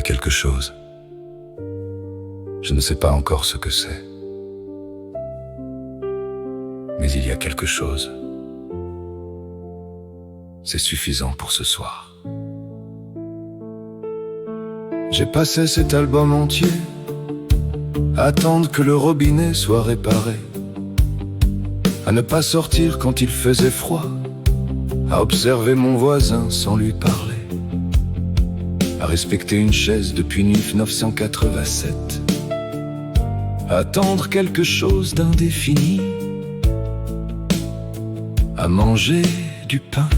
quelque chose. Je ne sais pas encore ce que c'est. Mais il y a quelque chose. C'est suffisant pour ce soir. J'ai passé cet album entier à attendre que le robinet soit réparé, à ne pas sortir quand il faisait froid, à observer mon voisin sans lui parler, à respecter une chaise depuis 1987, à attendre quelque chose d'indéfini, à manger du pain,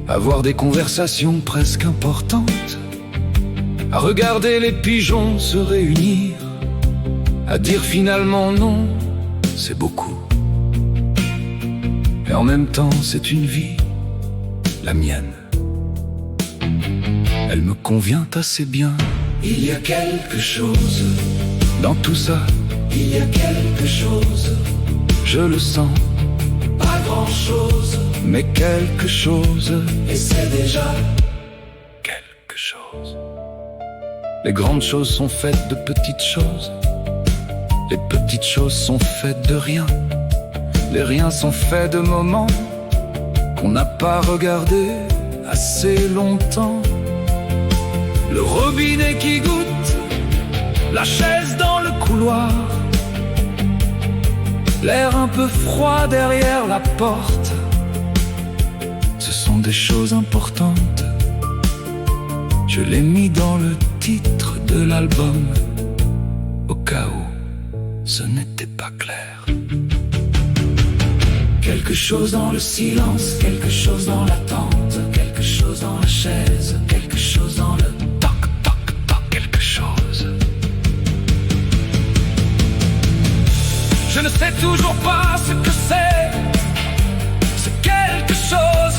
à avoir des conversations presque importantes, à regarder les pigeons se réunir, à dire finalement non, c'est beaucoup. Et en même temps, c'est une vie, la mienne. Elle me convient assez bien. Il y a quelque chose dans tout ça. Il y a quelque chose, je le sens. Pas grand-chose, mais quelque chose. Et c'est déjà quelque chose. Les grandes choses sont faites de petites choses. Les petites choses sont faites de rien. Les riens sont faits de moments qu'on n'a pas regardés assez longtemps. Le robinet qui goûte, la chaise dans le couloir, l'air un peu froid derrière la porte. Ce sont des choses importantes. Je l'ai mis dans le titre de l'album, au cas où ce n'était pas clair. Quelque chose dans le silence, quelque chose dans l'attente, quelque chose dans la chaise, quelque chose dans le toc, toc, toc, quelque chose. Je ne sais toujours pas ce que c'est quelque chose,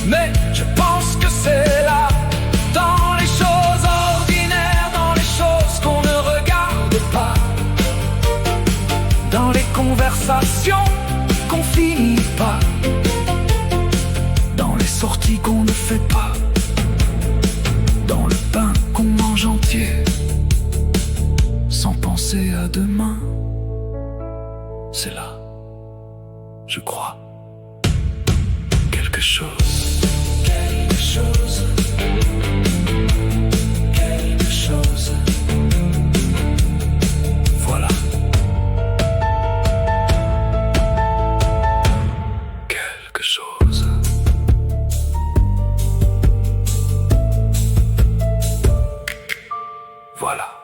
mais je pense que c'est là, dans les choses ordinaires, dans les choses qu'on ne regarde pas, dans les conversations qu'on finit pas, dans les sorties qu'on ne fait pas, dans le pain qu'on mange entier, sans penser à demain. C'est là, je crois, quelque chose. Quelque chose. Quelque chose. Voilà. Quelque chose. Voilà.